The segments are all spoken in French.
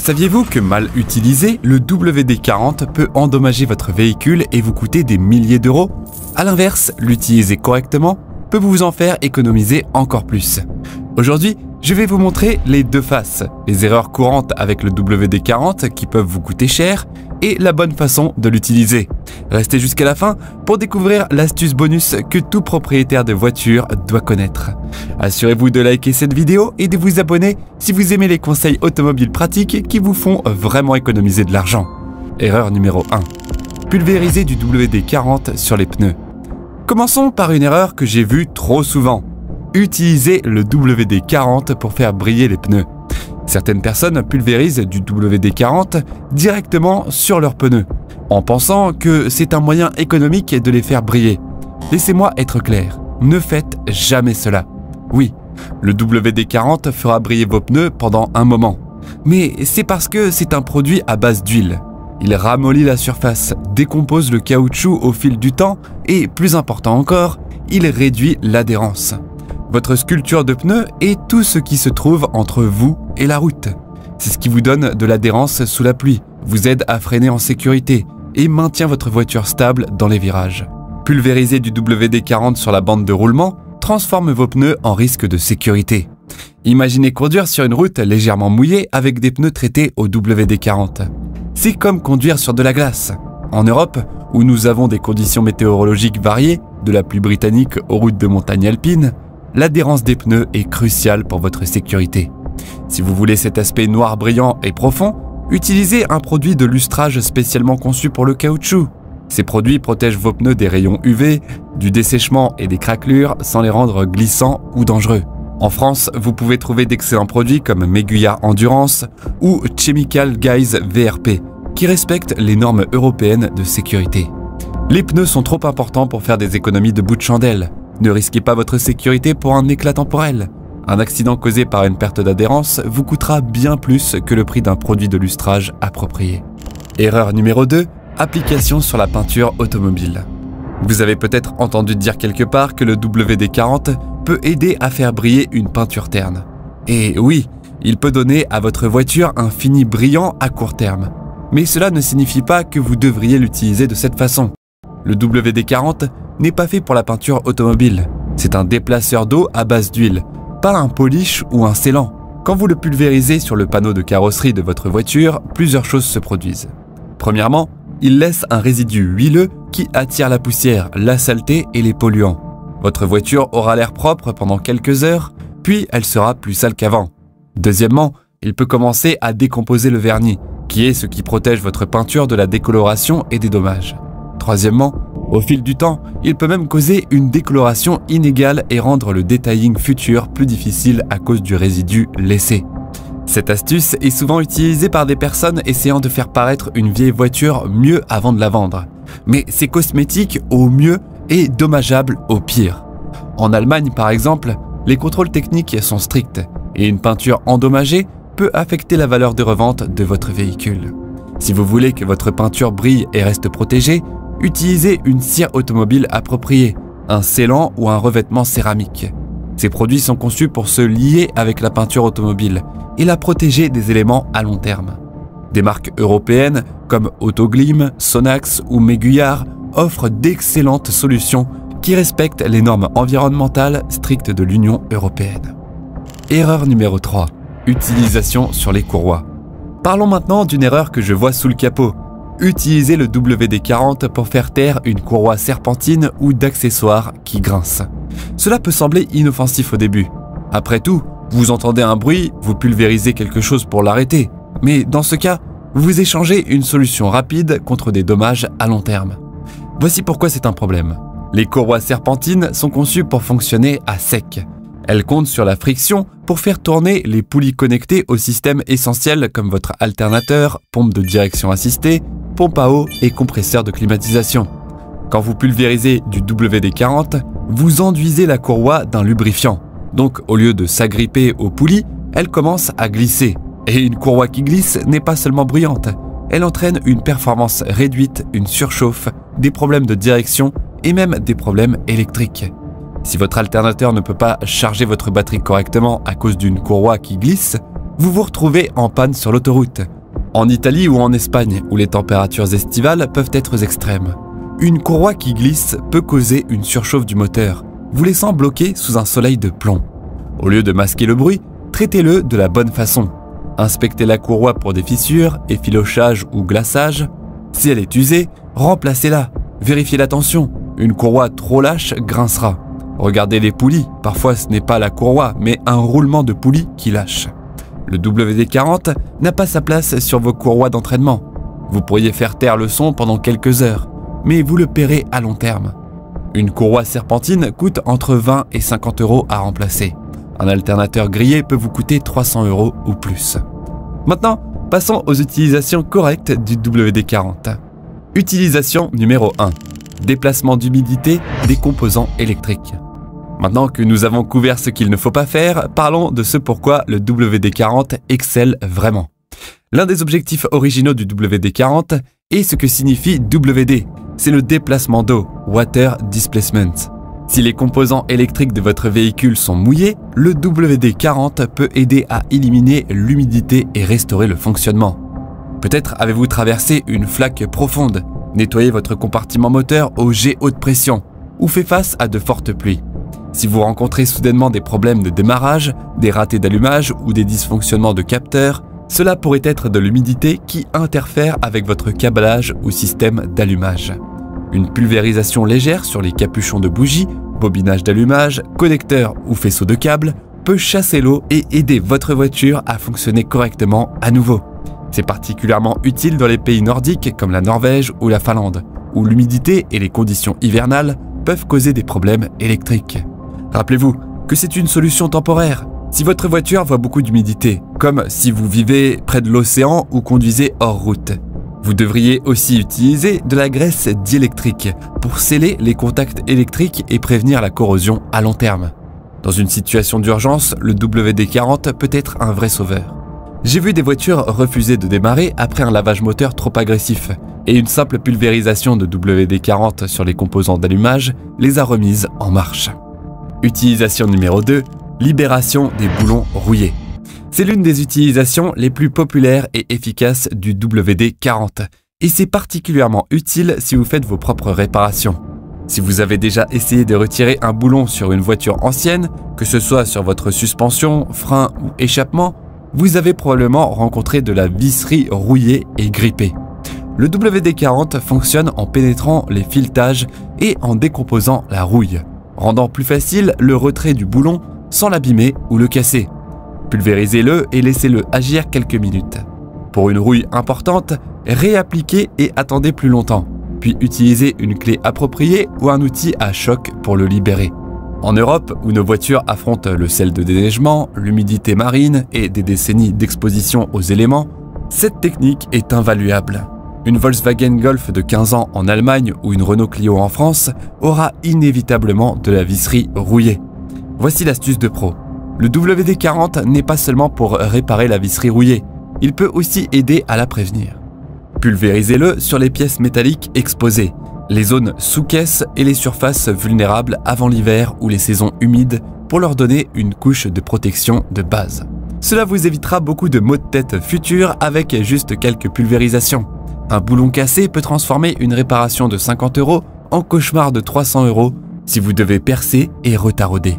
Saviez-vous que mal utilisé, le WD-40 peut endommager votre véhicule et vous coûter des milliers d'euros? A l'inverse, l'utiliser correctement peut vous en faire économiser encore plus. Aujourd'hui, je vais vous montrer les deux faces, les erreurs courantes avec le WD-40 qui peuvent vous coûter cher et la bonne façon de l'utiliser. Restez jusqu'à la fin pour découvrir l'astuce bonus que tout propriétaire de voiture doit connaître. Assurez-vous de liker cette vidéo et de vous abonner si vous aimez les conseils automobiles pratiques qui vous font vraiment économiser de l'argent. Erreur numéro 1. Pulvériser du WD-40 sur les pneus. Commençons par une erreur que j'ai vue trop souvent. Utiliser le WD-40 pour faire briller les pneus. Certaines personnes pulvérisent du WD-40 directement sur leurs pneus, en pensant que c'est un moyen économique de les faire briller. Laissez-moi être clair, ne faites jamais cela. Oui, le WD-40 fera briller vos pneus pendant un moment, mais c'est parce que c'est un produit à base d'huile. Il ramollit la surface, décompose le caoutchouc au fil du temps et, plus important encore, il réduit l'adhérence. Votre sculpture de pneus est tout ce qui se trouve entre vous et la route. C'est ce qui vous donne de l'adhérence sous la pluie, vous aide à freiner en sécurité et maintient votre voiture stable dans les virages. Pulvériser du WD-40 sur la bande de roulement transforme vos pneus en risque de sécurité. Imaginez conduire sur une route légèrement mouillée avec des pneus traités au WD-40. C'est comme conduire sur de la glace. En Europe, où nous avons des conditions météorologiques variées, de la pluie britannique aux routes de montagne alpine, l'adhérence des pneus est cruciale pour votre sécurité. Si vous voulez cet aspect noir brillant et profond, utilisez un produit de lustrage spécialement conçu pour le caoutchouc. Ces produits protègent vos pneus des rayons UV, du dessèchement et des craquelures sans les rendre glissants ou dangereux. En France, vous pouvez trouver d'excellents produits comme Meguiar Endurance ou Chemical Guys VRP, qui respectent les normes européennes de sécurité. Les pneus sont trop importants pour faire des économies de bout de chandelle. Ne risquez pas votre sécurité pour un éclat temporel. Un accident causé par une perte d'adhérence vous coûtera bien plus que le prix d'un produit de lustrage approprié. Erreur numéro 2. Application sur la peinture automobile. Vous avez peut-être entendu dire quelque part que le WD-40 peut aider à faire briller une peinture terne. Et oui, il peut donner à votre voiture un fini brillant à court terme. Mais cela ne signifie pas que vous devriez l'utiliser de cette façon. Le WD-40 n'est pas fait pour la peinture automobile. C'est un déplaceur d'eau à base d'huile, pas un polish ou un scellant. Quand vous le pulvérisez sur le panneau de carrosserie de votre voiture, plusieurs choses se produisent. Premièrement, il laisse un résidu huileux qui attire la poussière, la saleté et les polluants. Votre voiture aura l'air propre pendant quelques heures, puis elle sera plus sale qu'avant. Deuxièmement, il peut commencer à décomposer le vernis, qui est ce qui protège votre peinture de la décoloration et des dommages. Troisièmement, au fil du temps, il peut même causer une décoloration inégale et rendre le detailing futur plus difficile à cause du résidu laissé. Cette astuce est souvent utilisée par des personnes essayant de faire paraître une vieille voiture mieux avant de la vendre. Mais c'est cosmétique au mieux et dommageable au pire. En Allemagne, par exemple, les contrôles techniques sont stricts et une peinture endommagée peut affecter la valeur de revente de votre véhicule. Si vous voulez que votre peinture brille et reste protégée, utilisez une cire automobile appropriée, un scellant ou un revêtement céramique. Ces produits sont conçus pour se lier avec la peinture automobile et la protéger des éléments à long terme. Des marques européennes comme Autoglim, Sonax ou Meguiar offrent d'excellentes solutions qui respectent les normes environnementales strictes de l'Union européenne. Erreur numéro 3. Utilisation sur les courroies. Parlons maintenant d'une erreur que je vois sous le capot. Utilisez le WD-40 pour faire taire une courroie serpentine ou d'accessoires qui grincent. Cela peut sembler inoffensif au début. Après tout, vous entendez un bruit, vous pulvérisez quelque chose pour l'arrêter. Mais dans ce cas, vous échangez une solution rapide contre des dommages à long terme. Voici pourquoi c'est un problème. Les courroies serpentines sont conçues pour fonctionner à sec. Elles comptent sur la friction pour faire tourner les poulies connectées aux systèmes essentiels comme votre alternateur, pompe de direction assistée, pompe à eau et compresseur de climatisation. Quand vous pulvérisez du WD-40, vous enduisez la courroie d'un lubrifiant. Donc au lieu de s'agripper aux poulies, elle commence à glisser. Et une courroie qui glisse n'est pas seulement bruyante, elle entraîne une performance réduite, une surchauffe, des problèmes de direction et même des problèmes électriques. Si votre alternateur ne peut pas charger votre batterie correctement à cause d'une courroie qui glisse, vous vous retrouvez en panne sur l'autoroute. En Italie ou en Espagne, où les températures estivales peuvent être extrêmes. Une courroie qui glisse peut causer une surchauffe du moteur, vous laissant bloqué sous un soleil de plomb. Au lieu de masquer le bruit, traitez-le de la bonne façon. Inspectez la courroie pour des fissures, effilochage ou glaçage. Si elle est usée, remplacez-la. Vérifiez la tension. Une courroie trop lâche grincera. Regardez les poulies. Parfois, ce n'est pas la courroie, mais un roulement de poulies qui lâche. Le WD-40 n'a pas sa place sur vos courroies d'entraînement. Vous pourriez faire taire le son pendant quelques heures, mais vous le paierez à long terme. Une courroie serpentine coûte entre 20 et 50 € à remplacer. Un alternateur grillé peut vous coûter 300 € ou plus. Maintenant, passons aux utilisations correctes du WD-40. Utilisation numéro 1. Déplacement d'humidité des composants électriques. Maintenant que nous avons couvert ce qu'il ne faut pas faire, parlons de ce pourquoi le WD-40 excelle vraiment. L'un des objectifs originaux du WD-40 est ce que signifie WD. C'est le déplacement d'eau, Water Displacement. Si les composants électriques de votre véhicule sont mouillés, le WD-40 peut aider à éliminer l'humidité et restaurer le fonctionnement. Peut-être avez-vous traversé une flaque profonde, nettoyé votre compartiment moteur au jet haute pression ou fait face à de fortes pluies. Si vous rencontrez soudainement des problèmes de démarrage, des ratés d'allumage ou des dysfonctionnements de capteurs, cela pourrait être de l'humidité qui interfère avec votre câblage ou système d'allumage. Une pulvérisation légère sur les capuchons de bougies, bobinage d'allumage, connecteurs ou faisceaux de câbles peut chasser l'eau et aider votre voiture à fonctionner correctement à nouveau. C'est particulièrement utile dans les pays nordiques comme la Norvège ou la Finlande, où l'humidité et les conditions hivernales peuvent causer des problèmes électriques. Rappelez-vous que c'est une solution temporaire. Si votre voiture voit beaucoup d'humidité, comme si vous vivez près de l'océan ou conduisez hors route, vous devriez aussi utiliser de la graisse diélectrique pour sceller les contacts électriques et prévenir la corrosion à long terme. Dans une situation d'urgence, le WD-40 peut être un vrai sauveur. J'ai vu des voitures refuser de démarrer après un lavage moteur trop agressif, et une simple pulvérisation de WD-40 sur les composants d'allumage les a remises en marche. Utilisation numéro 2, libération des boulons rouillés. C'est l'une des utilisations les plus populaires et efficaces du WD-40, et c'est particulièrement utile si vous faites vos propres réparations. Si vous avez déjà essayé de retirer un boulon sur une voiture ancienne, que ce soit sur votre suspension, frein ou échappement, vous avez probablement rencontré de la visserie rouillée et grippée. Le WD-40 fonctionne en pénétrant les filetages et en décomposant la rouille, rendant plus facile le retrait du boulon sans l'abîmer ou le casser. Pulvérisez-le et laissez-le agir quelques minutes. Pour une rouille importante, réappliquez et attendez plus longtemps, puis utilisez une clé appropriée ou un outil à choc pour le libérer. En Europe, où nos voitures affrontent le sel de déneigement, l'humidité marine et des décennies d'exposition aux éléments, cette technique est invaluable. Une Volkswagen Golf de 15 ans en Allemagne ou une Renault Clio en France aura inévitablement de la visserie rouillée. Voici l'astuce de pro. Le WD-40 n'est pas seulement pour réparer la visserie rouillée, il peut aussi aider à la prévenir. Pulvérisez-le sur les pièces métalliques exposées, les zones sous caisse et les surfaces vulnérables avant l'hiver ou les saisons humides pour leur donner une couche de protection de base. Cela vous évitera beaucoup de maux de tête futurs avec juste quelques pulvérisations. Un boulon cassé peut transformer une réparation de 50 € en cauchemar de 300 € si vous devez percer et retarauder.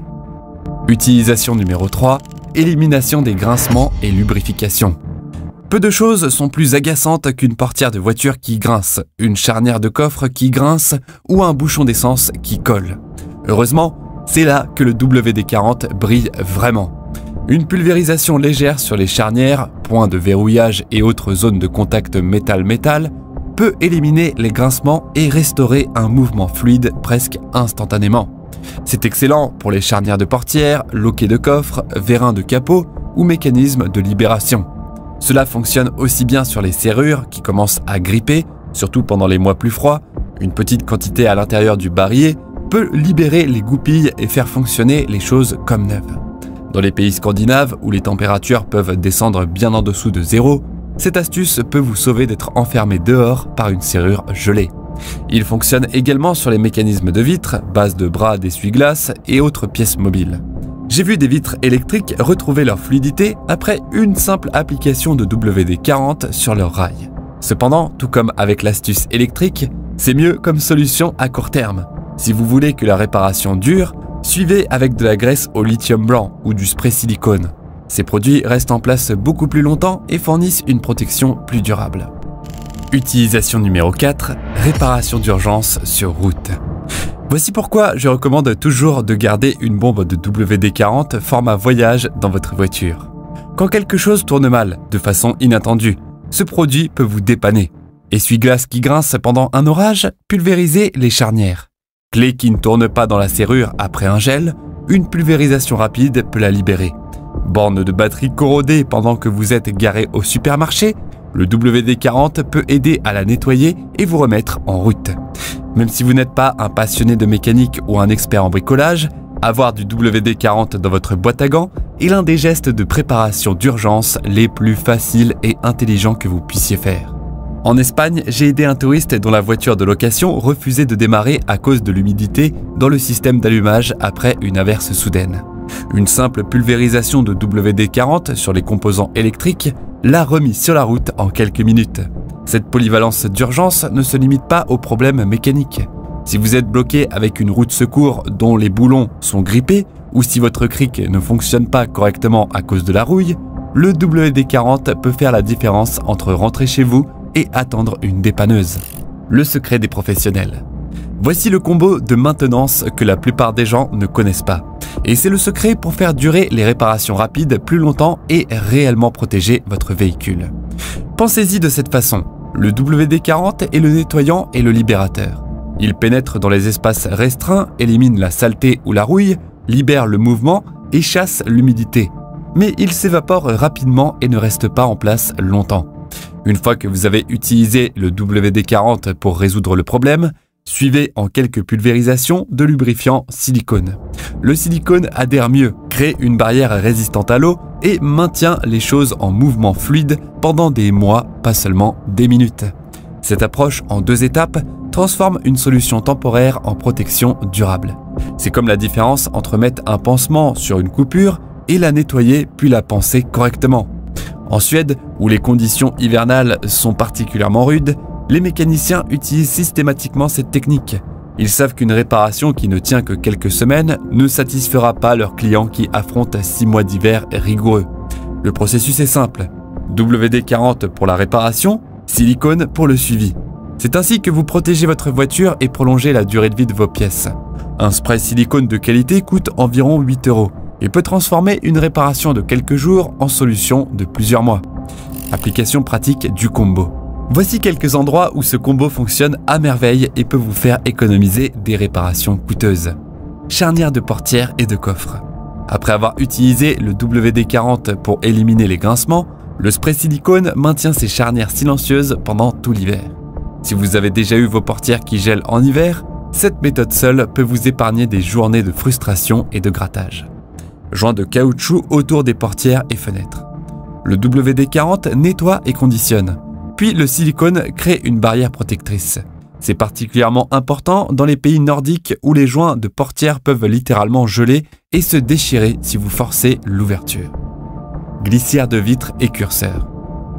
Utilisation numéro 3, élimination des grincements et lubrification. Peu de choses sont plus agaçantes qu'une portière de voiture qui grince, une charnière de coffre qui grince ou un bouchon d'essence qui colle. Heureusement, c'est là que le WD-40 brille vraiment. Une pulvérisation légère sur les charnières, points de verrouillage et autres zones de contact métal-métal peut éliminer les grincements et restaurer un mouvement fluide presque instantanément. C'est excellent pour les charnières de portière, loquets de coffre, vérins de capot ou mécanismes de libération. Cela fonctionne aussi bien sur les serrures qui commencent à gripper, surtout pendant les mois plus froids. Une petite quantité à l'intérieur du barillet peut libérer les goupilles et faire fonctionner les choses comme neuves. Dans les pays scandinaves où les températures peuvent descendre bien en dessous de 0, cette astuce peut vous sauver d'être enfermé dehors par une serrure gelée. Il fonctionne également sur les mécanismes de vitres, bases de bras d'essuie-glace et autres pièces mobiles. J'ai vu des vitres électriques retrouver leur fluidité après une simple application de WD-40 sur leur rail. Cependant, tout comme avec l'astuce électrique, c'est mieux comme solution à court terme. Si vous voulez que la réparation dure, suivez avec de la graisse au lithium blanc ou du spray silicone. Ces produits restent en place beaucoup plus longtemps et fournissent une protection plus durable. Utilisation numéro 4, réparation d'urgence sur route. Voici pourquoi je recommande toujours de garder une bombe de WD-40 format voyage dans votre voiture. Quand quelque chose tourne mal, de façon inattendue, ce produit peut vous dépanner. Essuie-glace qui grince pendant un orage, pulvérisez les charnières. Clé qui ne tourne pas dans la serrure après un gel, une pulvérisation rapide peut la libérer. Borne de batterie corrodée pendant que vous êtes garé au supermarché, le WD-40 peut aider à la nettoyer et vous remettre en route. Même si vous n'êtes pas un passionné de mécanique ou un expert en bricolage, avoir du WD-40 dans votre boîte à gants est l'un des gestes de préparation d'urgence les plus faciles et intelligents que vous puissiez faire. En Espagne, j'ai aidé un touriste dont la voiture de location refusait de démarrer à cause de l'humidité dans le système d'allumage après une averse soudaine. Une simple pulvérisation de WD-40 sur les composants électriques l'a remis sur la route en quelques minutes. Cette polyvalence d'urgence ne se limite pas aux problèmes mécaniques. Si vous êtes bloqué avec une roue de secours dont les boulons sont grippés ou si votre cric ne fonctionne pas correctement à cause de la rouille, le WD-40 peut faire la différence entre rentrer chez vous et attendre une dépanneuse. Le secret des professionnels. Voici le combo de maintenance que la plupart des gens ne connaissent pas. Et c'est le secret pour faire durer les réparations rapides plus longtemps et réellement protéger votre véhicule. Pensez-y de cette façon. Le WD-40 est le nettoyant et le libérateur. Il pénètre dans les espaces restreints, élimine la saleté ou la rouille, libère le mouvement et chasse l'humidité. Mais il s'évapore rapidement et ne reste pas en place longtemps. Une fois que vous avez utilisé le WD-40 pour résoudre le problème, suivez en quelques pulvérisations de lubrifiant silicone. Le silicone adhère mieux, crée une barrière résistante à l'eau et maintient les choses en mouvement fluide pendant des mois, pas seulement des minutes. Cette approche en 2 étapes transforme une solution temporaire en protection durable. C'est comme la différence entre mettre un pansement sur une coupure et la nettoyer puis la panser correctement. En Suède, où les conditions hivernales sont particulièrement rudes, les mécaniciens utilisent systématiquement cette technique. Ils savent qu'une réparation qui ne tient que quelques semaines ne satisfera pas leurs clients qui affrontent 6 mois d'hiver rigoureux. Le processus est simple. WD-40 pour la réparation, silicone pour le suivi. C'est ainsi que vous protégez votre voiture et prolongez la durée de vie de vos pièces. Un spray silicone de qualité coûte environ 8 € et peut transformer une réparation de quelques jours en solution de plusieurs mois. Application pratique du combo. Voici quelques endroits où ce combo fonctionne à merveille et peut vous faire économiser des réparations coûteuses. Charnière de portière et de coffre. Après avoir utilisé le WD-40 pour éliminer les grincements, le spray silicone maintient ces charnières silencieuses pendant tout l'hiver. Si vous avez déjà eu vos portières qui gèlent en hiver, cette méthode seule peut vous épargner des journées de frustration et de grattage. Joint de caoutchouc autour des portières et fenêtres. Le WD-40 nettoie et conditionne. Puis le silicone crée une barrière protectrice. C'est particulièrement important dans les pays nordiques où les joints de portière peuvent littéralement geler et se déchirer si vous forcez l'ouverture. Glissière de vitres et curseur.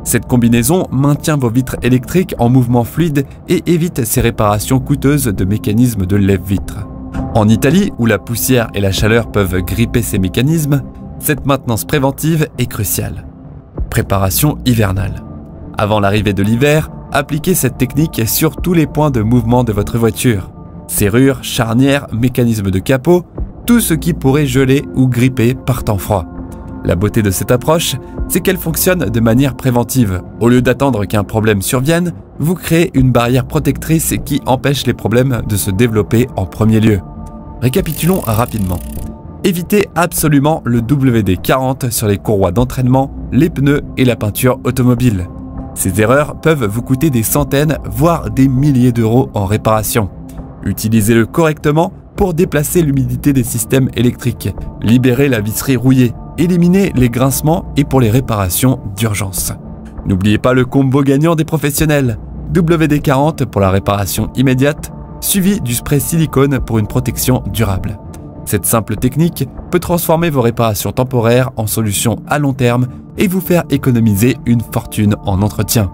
Cette combinaison maintient vos vitres électriques en mouvement fluide et évite ces réparations coûteuses de mécanismes de lève-vitres. En Italie, où la poussière et la chaleur peuvent gripper ces mécanismes, cette maintenance préventive est cruciale. Préparation hivernale. Avant l'arrivée de l'hiver, appliquez cette technique sur tous les points de mouvement de votre voiture. Serrures, charnières, mécanismes de capot, tout ce qui pourrait geler ou gripper par temps froid. La beauté de cette approche, c'est qu'elle fonctionne de manière préventive. Au lieu d'attendre qu'un problème survienne, vous créez une barrière protectrice qui empêche les problèmes de se développer en premier lieu. Récapitulons rapidement. Évitez absolument le WD-40 sur les courroies d'entraînement, les pneus et la peinture automobile. Ces erreurs peuvent vous coûter des centaines, voire des milliers d'euros en réparation. Utilisez-le correctement pour déplacer l'humidité des systèmes électriques, libérer la visserie rouillée, éliminer les grincements et pour les réparations d'urgence. N'oubliez pas le combo gagnant des professionnels. WD-40 pour la réparation immédiate, suivi du spray silicone pour une protection durable. Cette simple technique peut transformer vos réparations temporaires en solutions à long terme et vous faire économiser une fortune en entretien.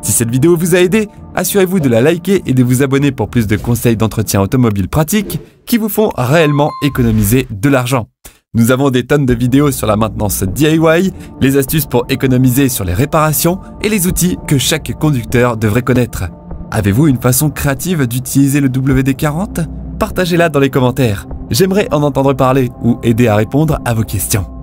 Si cette vidéo vous a aidé, assurez-vous de la liker et de vous abonner pour plus de conseils d'entretien automobile pratiques qui vous font réellement économiser de l'argent. Nous avons des tonnes de vidéos sur la maintenance DIY, les astuces pour économiser sur les réparations et les outils que chaque conducteur devrait connaître. Avez-vous une façon créative d'utiliser le WD-40 ? Partagez-la dans les commentaires. J'aimerais en entendre parler ou aider à répondre à vos questions.